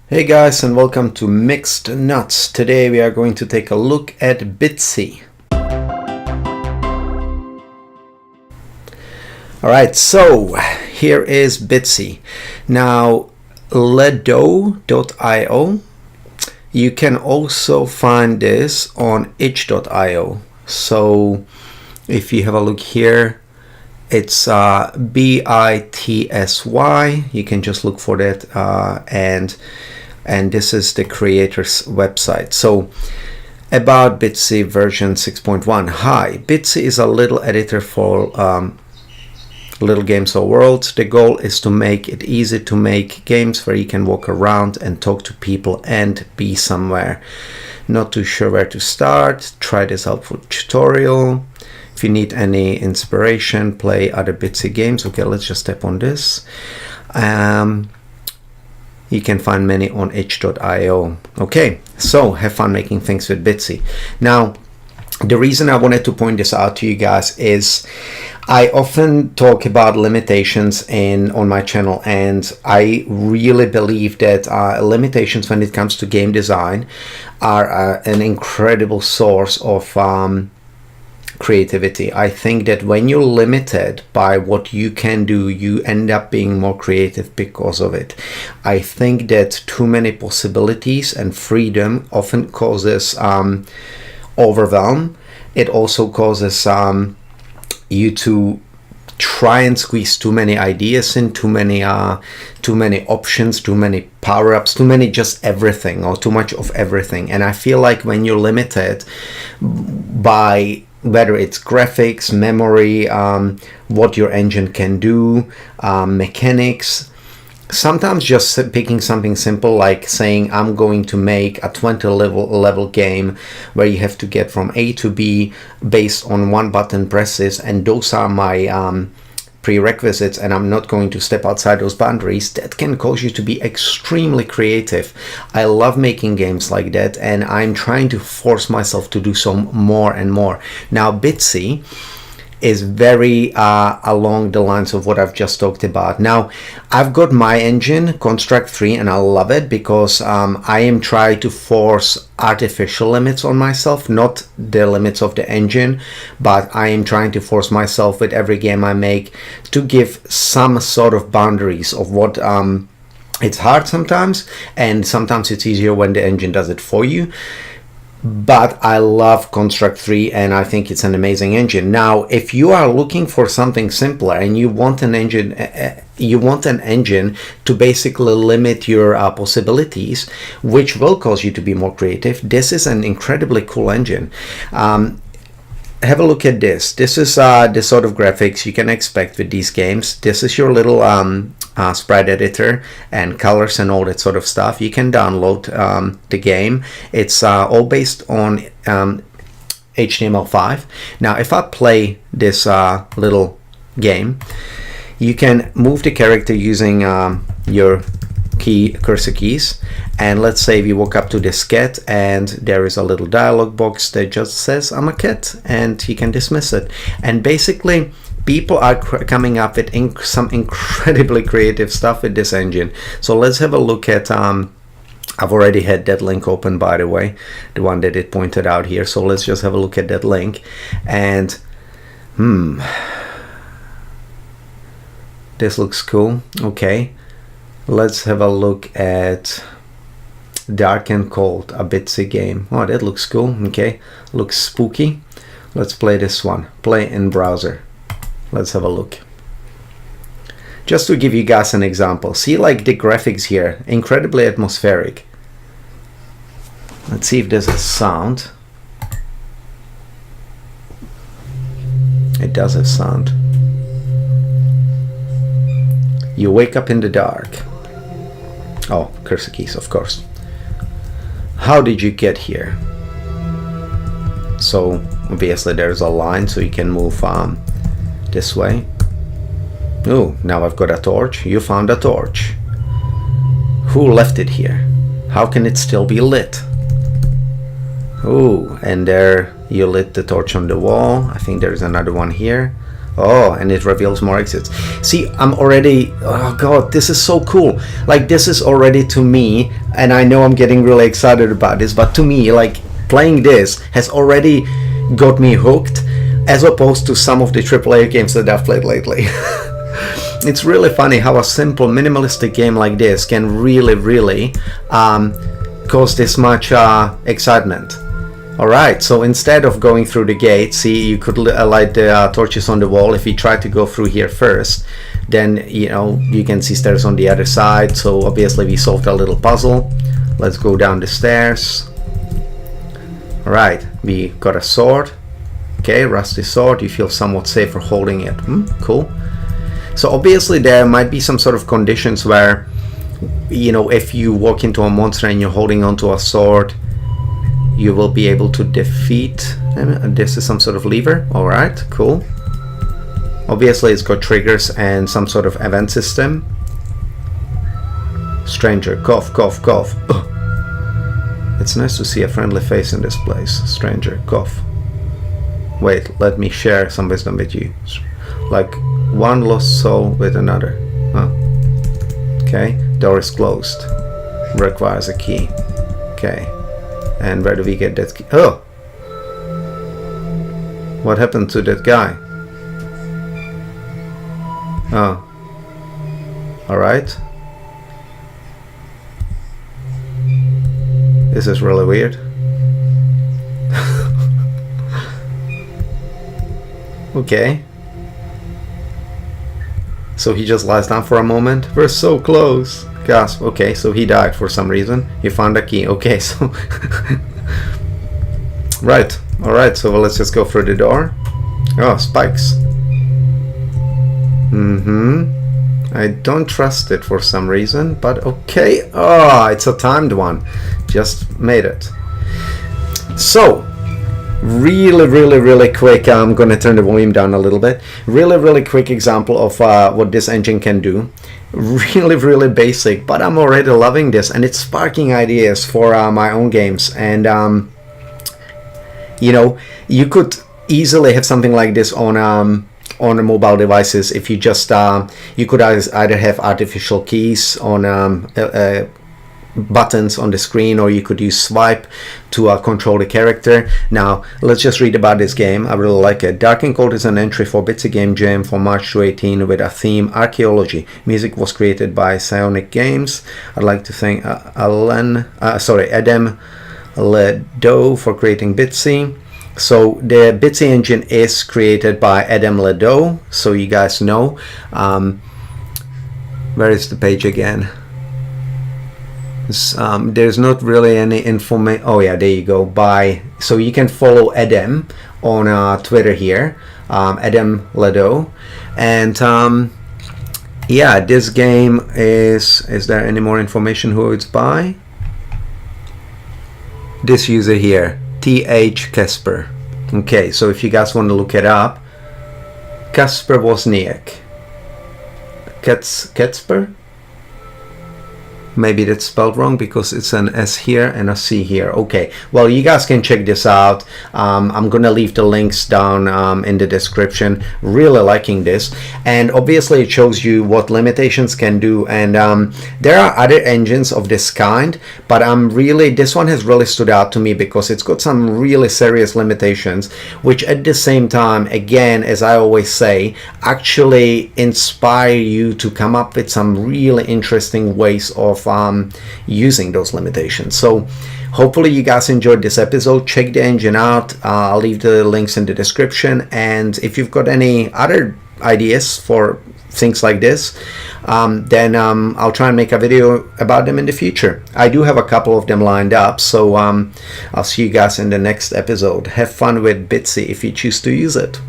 Hey guys, and welcome to Mixed Nuts. Today we are going to take a look at Bitsy. Alright, so here is Bitsy. Now, ledo.io. You can also find this on itch.io. So if you have a look here, it's Bitsy. You can just look for that, and this is the creator's website. So about Bitsy version 6.1. Hi, Bitsy is a little editor for little games or worlds. The goal is to make it easy to make games where you can walk around and talk to people and be somewhere. Not too sure where to start? Try this helpful tutorial. If you need any inspiration, play other Bitsy games. Okay, let's just tap on this. You can find many on itch.io. Okay, so have fun making things with Bitsy. Now, the reason I wanted to point this out to you guys is I often talk about limitations on my channel, and I really believe that limitations when it comes to game design are an incredible source of creativity. I think that when you're limited by what you can do, you end up being more creative because of it. I think that too many possibilities and freedom often causes overwhelm. It also causes you to try and squeeze too many ideas in, too many options, too many power-ups, too many just everything, or too much of everything. And I feel like when you're limited by whether it's graphics, memory, what your engine can do, mechanics, sometimes just picking something simple like saying I'm going to make a 20 level game where you have to get from A to B based on one button presses, and those are my prerequisites, and I'm not going to step outside those boundaries. That can cause you to be extremely creative. I love making games like that, and I'm trying to force myself to do so more and more. Now, Bitsy is very along the lines of what I've just talked about. Now, I've got my engine, Construct 3, and I love it because I am trying to force artificial limits on myself, not the limits of the engine, but I am trying to force myself with every game I make to give some sort of boundaries of what it's hard sometimes, and sometimes it's easier when the engine does it for you. But I love Construct 3, and I think it's an amazing engine. Now, if you are looking for something simpler and you want an engine, to basically limit your possibilities, which will cause you to be more creative, this is an incredibly cool engine. Have a look at this. This is the sort of graphics you can expect with these games. This is your little sprite editor and colors and all that sort of stuff. You can download the game. It's all based on HTML5. Now, if I play this little game, you can move the character using your cursor keys, and let's say we walk up to this cat and there is a little dialog box that just says I'm a cat, and you can dismiss it. And basically people are coming up with some incredibly creative stuff with this engine. So let's have a look at I've already had that link open, by the way, the one that it pointed out here. So let's just have a look at that link, and this looks cool. Okay, let's have a look at Dark and Cold, a Bitsy game. Oh, that looks cool. Okay, looks spooky. Let's play this one. Play in browser. Let's have a look. Just to give you guys an example, see, like the graphics here, incredibly atmospheric. Let's see if there's a sound. It does have sound. You wake up in the dark. Oh, cursor keys, of course. How did you get here? So obviously there's a line, so you can move this way. Oh, now I've got a torch. You found a torch. Who left it here? How can it still be lit? Oh, and there you lit the torch on the wall. I think there's another one here. Oh, and it reveals more exits. See, I'm already, oh god, this is so cool. Like, this is already to me and I know I'm getting really excited about this, but to me, like, playing this has already got me hooked, as opposed to some of the AAA games that I've played lately. It's really funny how a simple minimalistic game like this can really cause this much excitement. Alright, so instead of going through the gate, see, you could light the torches on the wall. If you try to go through here first, then you can see stairs on the other side. So obviously we solved a little puzzle. Let's go down the stairs. Alright, we got a sword. Okay, rusty sword. You feel somewhat safer holding it. Cool. So obviously there might be some sort of conditions where, if you walk into a monster and you're holding onto a sword, you will be able to defeat them. This is some sort of lever. Alright, cool. Obviously it's got triggers and some sort of event system. Stranger, cough, cough, cough. Ugh. It's nice to see a friendly face in this place. Stranger, cough. Wait, let me share some wisdom with you. Like one lost soul with another. Huh. Okay, door is closed. Requires a key. Okay. And where do we get that key? Oh! What happened to that guy? Oh. Alright. This is really weird. Okay. So he just lies down for a moment. We're so close. Gasp. Okay, so he died for some reason. He found a key. Okay, so right. Alright, so let's just go through the door. Oh, spikes. I don't trust it for some reason, but okay. Oh, it's a timed one. Just made it. So really quick, I'm gonna turn the volume down a little bit. Really quick example of what this engine can do. Really basic, but I'm already loving this, and it's sparking ideas for my own games. And you could easily have something like this on mobile devices. If you just you could either have artificial keys on buttons on the screen, or you could use swipe to control the character. Now let's just read about this game. I really like it. Dark and Cold is an entry for Bitsy Game Jam for March 2018 with a theme archaeology. Music was created by Psionic Games. I'd like to thank Adam Ledo for creating Bitsy. So the Bitsy engine is created by Adam Ledo, so you guys know. Where is the page again? There's not really any information. Oh yeah, there you go. So you can follow Adam on Twitter here, Adam Ledo, and yeah, this game is there any more information who it's by? This user here, TH Kasper. Okay, so if you guys want to look it up, Kasper Wozniak. Kasper? Maybe that's spelled wrong because it's an S here and a C here. Okay, well, you guys can check this out. I'm gonna leave the links down in the description. Really liking this, and obviously it shows you what limitations can do. And there are other engines of this kind, but this one has really stood out to me because it's got some really serious limitations, which at the same time, again, as I always say, actually inspire you to come up with some really interesting ways of using those limitations. So hopefully you guys enjoyed this episode. Check the engine out. I'll leave the links in the description, and if you've got any other ideas for things like this, then I'll try and make a video about them in the future. I do have a couple of them lined up, so I'll see you guys in the next episode. Have fun with Bitsy if you choose to use it.